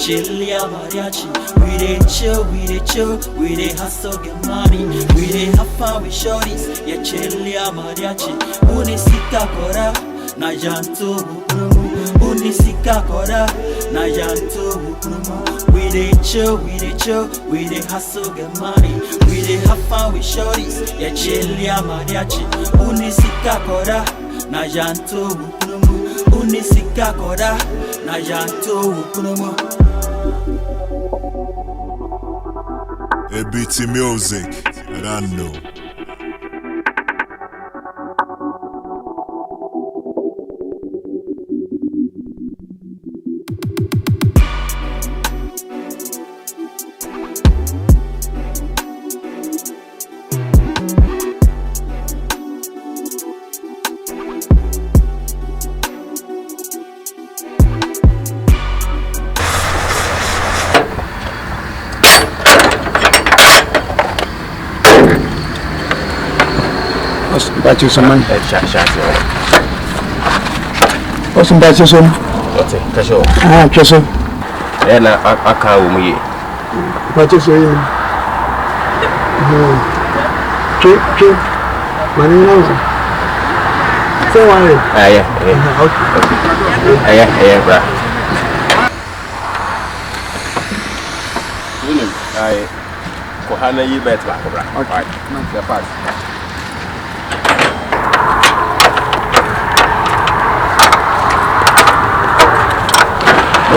chill, mariachi. We dey chill, we dey hustle, get money. We dey have fun with shorties, yeah, chill, mariachi. Unisika kora, na janto bukrumu. Unisika kora, na janto bukrumu. We dey chill, we dey hustle, get money. We dey have fun with shorties, yeah, chill, mariachi. Unisika kora, na janto bukrumu. Unisika kora, na janto bukrumu. A BT music, and I know. But you some man. What's some batches on? What's it? Casho. Ah, Casho. And I can't me. What you say? Keep. Money knows. Say why? Yeah, bro. William, Kohana, you bet back, bro. Okay. Not the part.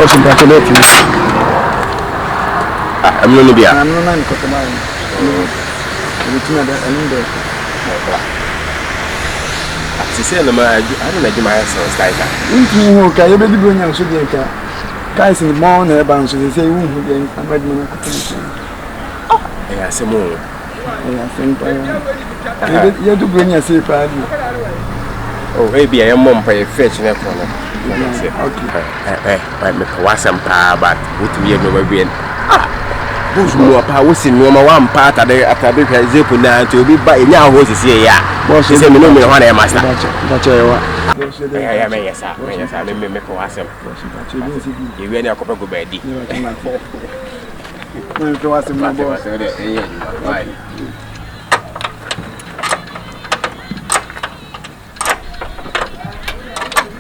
Congratulating. I'm going to be I'm not going to come out. She said, I don't know my son's like that. Okay, you better bring your sugar. Guys in the morning, about so they say, I'm ready to oh, yeah, some more. I think you have to bring your safe party. Oh, maybe I am mom by a fetch in a corner. Okay. I make a wasam pa, but what we have never been. Who's more power in one part of the Atabic Zepuna to be by now was here. Boss is a minimum one I must have. I may, yes, I may make a wasam. You really are a good baby.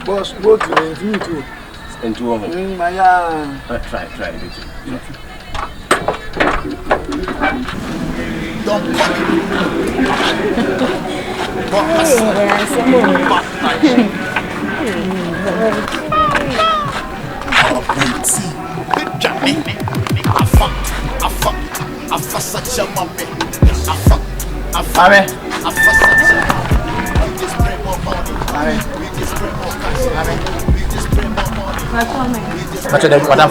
Boss, go to me too. And to home. Try it. Don't Macam ada padam.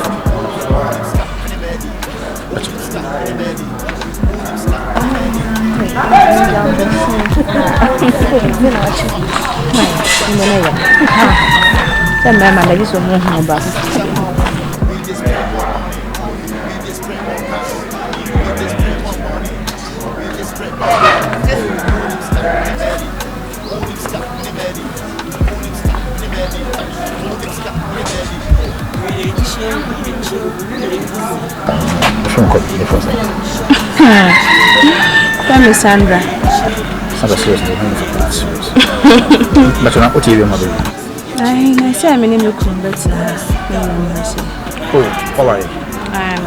Memang lagi semua hebat. Family Sandra. Sandra seriously, but you're not what you mother. I say I'm in the combat. Oh, all right. I'm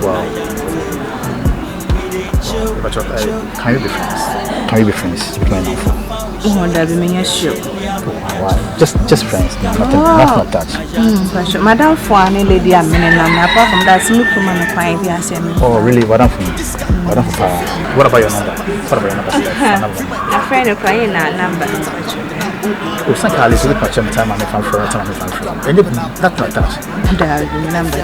wow. But can you be friends? Can you be friends with my mom? Oh, that will mean a show. Wow. Just friends, nothing, not touch. Madam Fuani, lady, I'm in apart from that, look from my fine. Oh, really? What I'm from? What about your number? What about your number? A friend of crying a number. Oh, some colleagues will patch time I'm from for a time I'm from. And that's not touch. Number.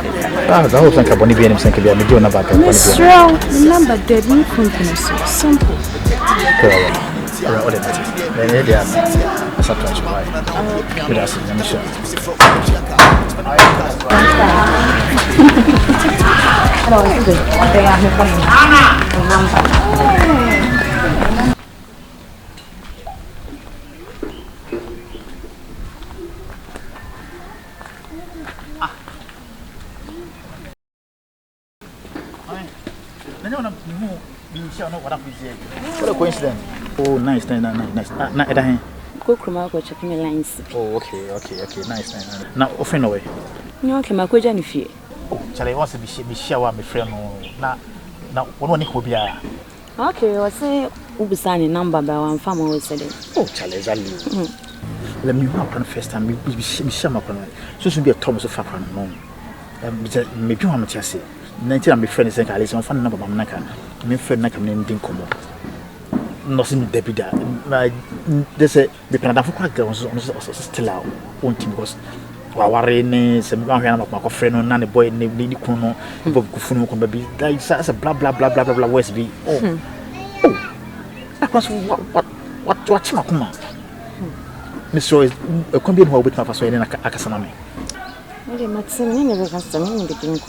Ah, the whole thing about being him saying, I'm doing about it. Miss Row, number dead, new company, simple. All the matters. Then they are a substantial right. With us, I'm sure. They are number. What a coincidence. Oh, nice. Nah, Go Kroma checking the lines. oh, okay. Nice. Now, offering away. No, okay, my question if you. Oh, Charlie wants to be share my friend. Now, one who be a. Okay, I say, Ubusani number by one farmer was said. Oh, Charlie, let me have one first time. We share my friend. So should be a Thomas of Fakran. No, maybe one to say. 19 of my friends think I listen for number of Naka. My friend Naka named Dinkomo. Nothing deputy. They say, we can have quite girls still out. Won't because. Warren, some my friend, and a boy named Lady Kuno, Bob Kufuno, baby, that's a blah West B. Oh, that was what's Makuma. Miss Roy, a combined hole with my persuading a Casanami. I might say, never has to mean the drink.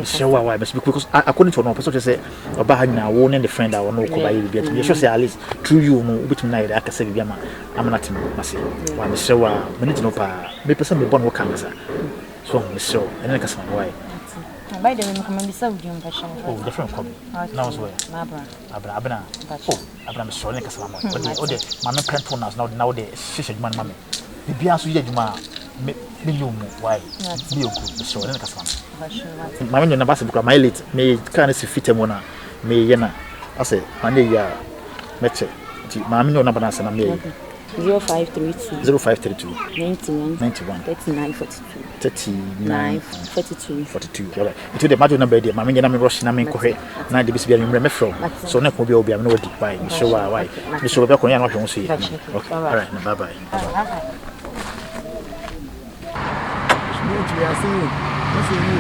So, why? Because I couldn't know, to say, about now, warning the friend I will know, you should say at least through you, which night I can say, I'm not in Massy. Why, Miss Showa, minute no pa, may person be born what comes. So, Miss Show, and I can say, why? By the way, come and be served you in fashion. Oh, different copy. Now, where? Abra. Oh, Abra, so like a salmon. Oh, the mamma pent now the fish man, mammy. The Biasu Yajuma. Why? Be a good show, and a castle. My name is my late may can't see fit one. May Yena. I say, Monday, Metche. Mammy, no number answer. 0532 91 39 42. All right. It will the matter number. Mammy, I'm rushing. I'm in Kohe. Now the biscuit and remember. So next will be no why. So why? Mr. Rebecca, I won't see. Okay. All right. Bye. We are seeing what's the new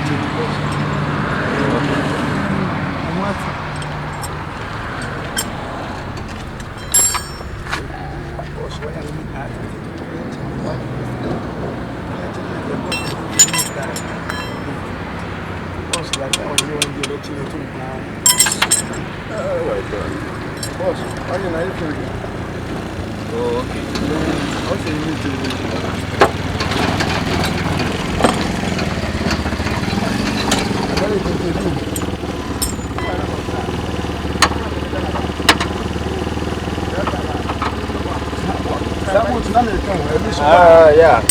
yeah. I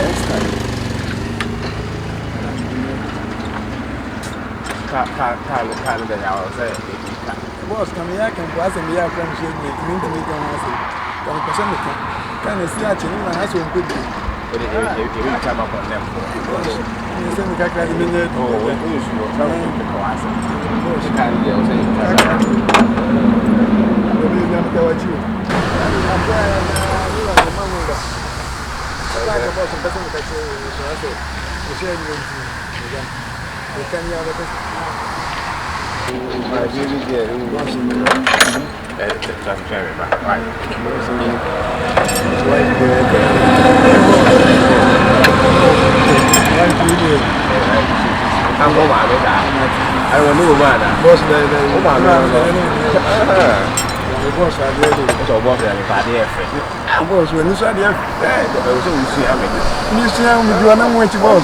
understand. Can't the house. Boss, come here, can pass and be a friend. Mean to make a can see a chin and has one good. But it will come up on them. You send me back at the minute. Oh, you should travel to the class. You can't get I'm going I don't know about that. Boss, when you said, yeah, you see how we do an which was.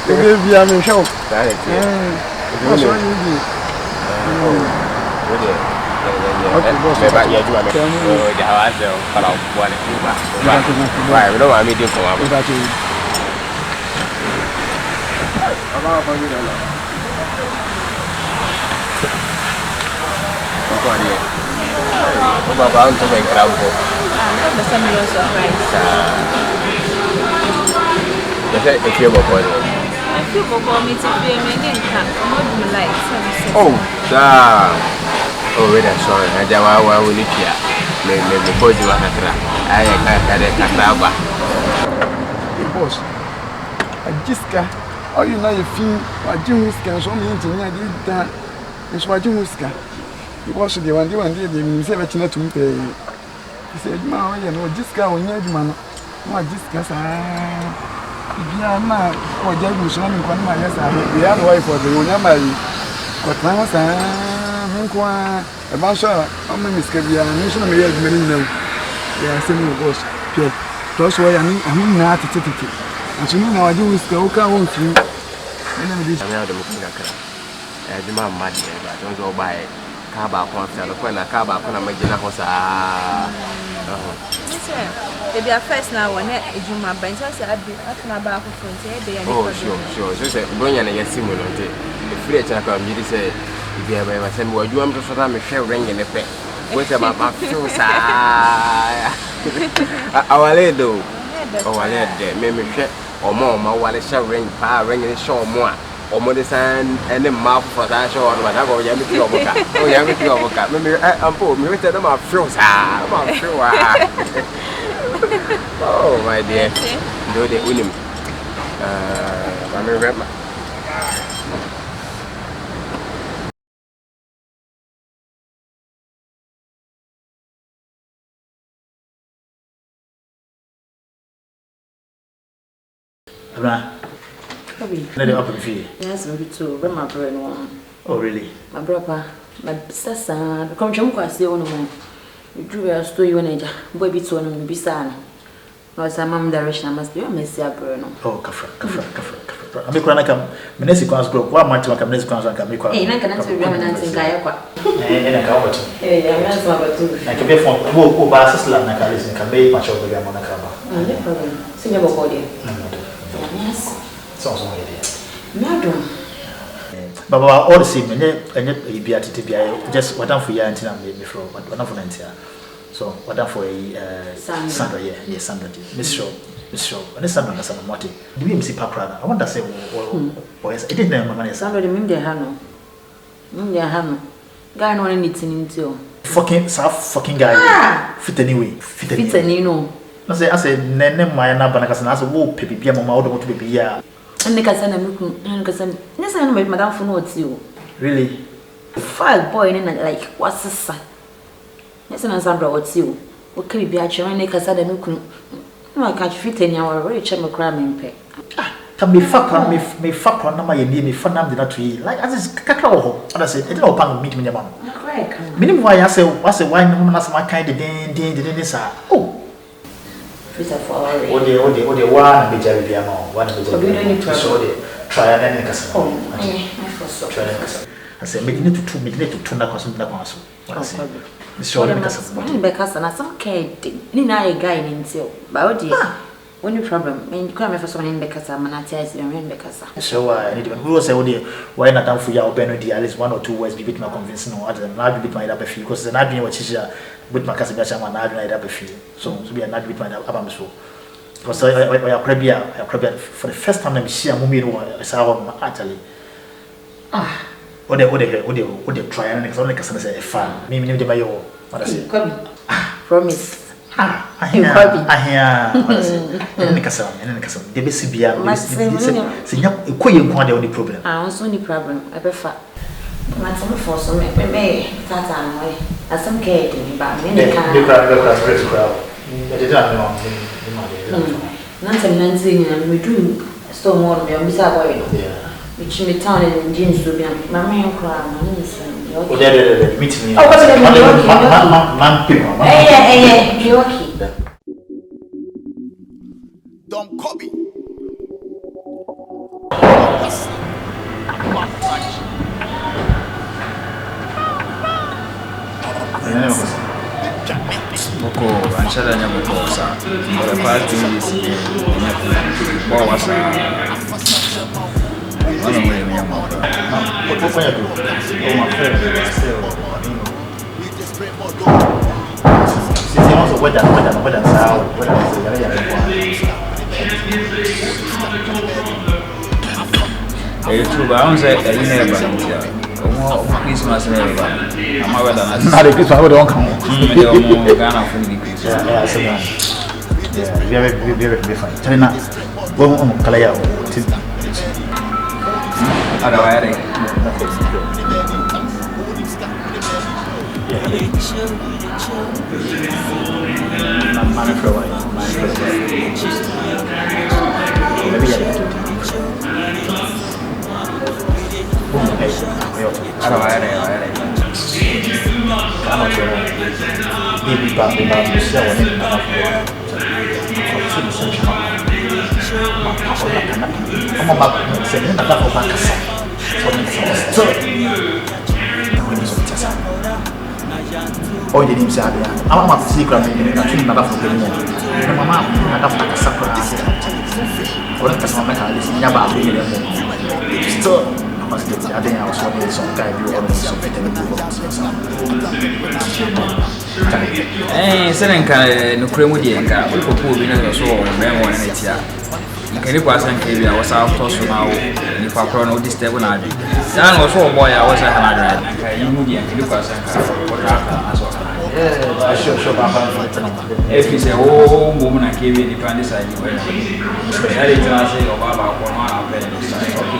They gave you a show. What's what you do? Okay, boss, about you, the house, but I'll want to do right, we don't want me to come up with that. What about to make crowd? If you were born, oh, wait, I'm sorry. I don't want to live here. Maybe before you are I can't boss. I just got. Oh, you know, you feel what you can show me into I did that. It's what you can. Because the one did the say that you know to me. He said, "Ma, you know, just go on your man. What just got yeah, ma, or James on one my yes, I have wife for the one marry. But now, a bunch of many scabia, mission of many no. They are saying it was pure. That's why I mean, not to take it. And so now I do with the Oka won't you. And then this. the man mad, but don't go by Caba concert, when a Caba can imagine a house. Maybe a first now when you my bench, I said, I'd be about oh, sure. So, bring an against Simon. The free check of you say, if you have ever sent what you want to sort of a shell ring in the pet. What's about my feels? Our lady, our lady, maybe or more, my wallet shall ring, power ring and show more. Or more the sun and the mouth for that show, but I go young to overcome. Oh, young to overcome. Maybe I'm poor, maybe tell them about feels. Oh, my dear. Do they win him? I'm a red man. Cobby. Let it open for you. Yes, maybe too. But my brain one. Oh, really? My brother, my sister, come to me, I see one more. You drew a story when I boy be to one be son. No, it's a mom direction. I must be a messy burn. Oh, Kafra. I'm going to come. Menesicans broke. One month to come. Menesicans can make one. Hey, I cannot be reminiscing Gayaqua. And I can't watch. Hey, I'm not about to. I can be from who passes land and can make much of the Gamma Caba. No problem. Sing about body. Yes. Sounds like it. Madam. But all the same, and yet be at it. Just what I'm for you until I'm before, but one for 90. So, what I'm for a Sandra, yes, Sandra, Miss Shaw, and this Sandra has a motive. Do you see Papa? I want to say, boys, it didn't know my Sandra, the Mindia Hano. Mindia Hano. Guy, no one needs into fucking guy. Fit anyway, fit anyway. I said, Nene, my Nabanas, and I said, whoa, Pippi, Mamma, out to be here. And the cousin, and cousin, yes, I made Madame for notes you. Really? Fire boy, and like, what's the son? Yes, and Sandra, what's you? What can be a chair and cousin, and no, I can't fit in your rich and cramming pay. Can be fuck on me, fuck on my name, me fun up the not tree, like as is cacao. And I said, it don't pang meet me, your mom. Meaning why I say, what's a wine woman as my kind of day, oh. Oh, the one be Jerry Biamo, one of the try and I said, make it to tuna cosm the council. It's short because and some kid, Nina guy in seal. But when you problem, when you come for someone in because I'm not telling because so I need to who say, why not down for your Benody, at least 1 or 2 words be bit more convincing or other than I beat my up a few because then I've been what is with my cousin and I've been up a few. So to be a not with my album so. Because I probably for the first time I see a movie I saw actually. What they try and it's only because I fan. Maybe the mayo. What I say? Promise. I hear. The basic beer. The only problem. I also only problem. I prefer. Some for some may start on way. As some care but many crowd. Nothing and we do stone water beside which me town and jeans to be my main crown. Oh, meet me. Man, people. Hey, Don't Cobby. Boko, anchara nya boko sa. Ora party is nya kwa wasa. Ano mo nya mo. Boko ya do. Oh my friend, still. Sisi also whether sao, whether ya true, but I don't say never. Christmas never. I'm aware that not a Christmas we don't come. Ghana food Christmas. Yeah, very fine. China, go on Kalaya. Otherwise, Oh, the name said, I'm a secret. I'm not for the mama. I don't like a surprise. What does my car is never really still. I think I was watching some guy do all this sɛne nka nokorɛ mu deɛ nka wokɔpɔɔ bi no so wɔ mmarima wɔ ne tia nka ne kwasa nka bi a wɔsa tɔ so na wo nipa korɔ no wodi step na ade saa na wɔso wɔbɔɔ yɛ a wɔsa ha no adwene nka yi mu deɛ nka ne kwasa nka wɔdra aka aso ɛfiri sɛ wo mbom na nka bi nipa ne saa yi wɔ ɛde tena sɛ ɔbaa baakɔ no anapɛ ne sa ɔkɛ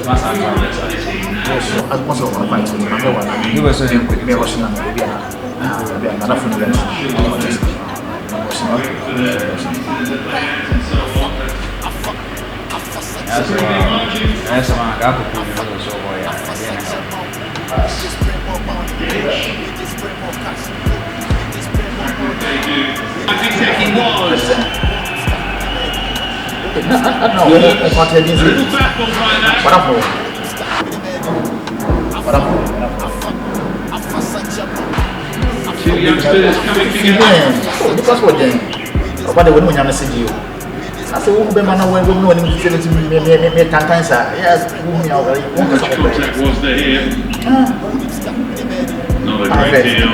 masa aka so as much of my fight with my one. you were so quick Me was not maybe another phone again. That's a man got to so no, I can't tell you. What up? Two youngsters coming together. Because what then? What they wouldn't want to see you. I said, who be man when we know him to me tantan sir. Yes, who me over. Contact was there here. Not a great deal.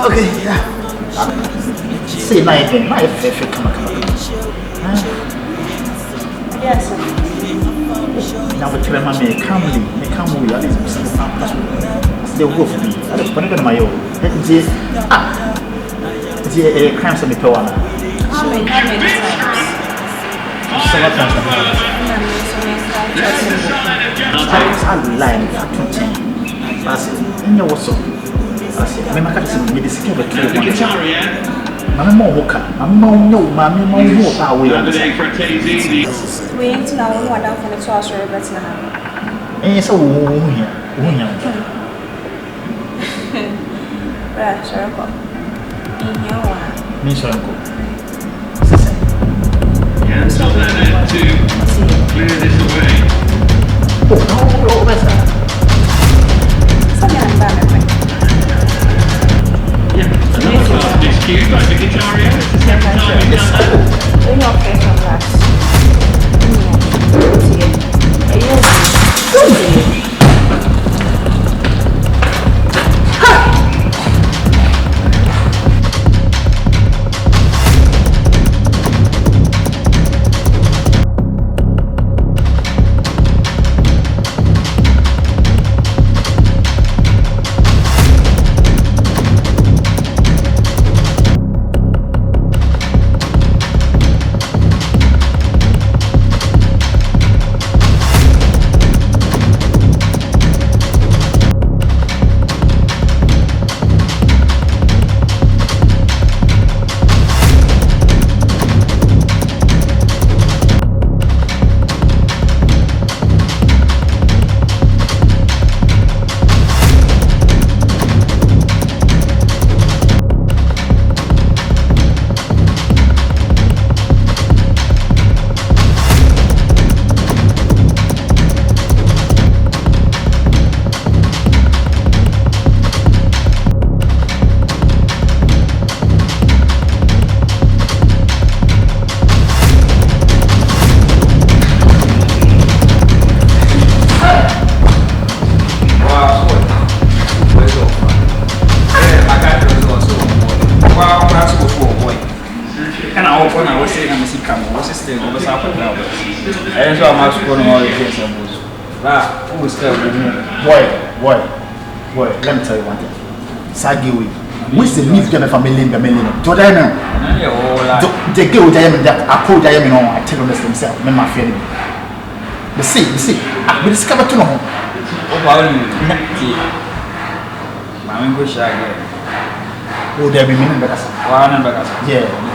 Okay, yeah. See, now again, my favorite come on. Yes, sir. Now we tell me come we are this they go for me. I don't put it on my own. The crimes of the power. How many times? Several times. I'm lying. I said, you know what's up? I said, I'm not going to discover clear. I'm more worker. I'm no, mammy, more power. We ain't now what down from the sorcerer, but now. Eh, so, right, sir. In your one. Miss Uncle. And so then to clear this away. Oh, no, better. Something I'm bad. Another class dispute by Victoria. It's the second time we've done that. We're not fresh on that. Boy, let me tell you one thing. Sagiwi, what's the leaf game family in the million? Jordan, the girl diamond that I call diamond on, I tell them themselves, men my feeling. The see, we discovered to know. Oh, there be meaning better. Yeah.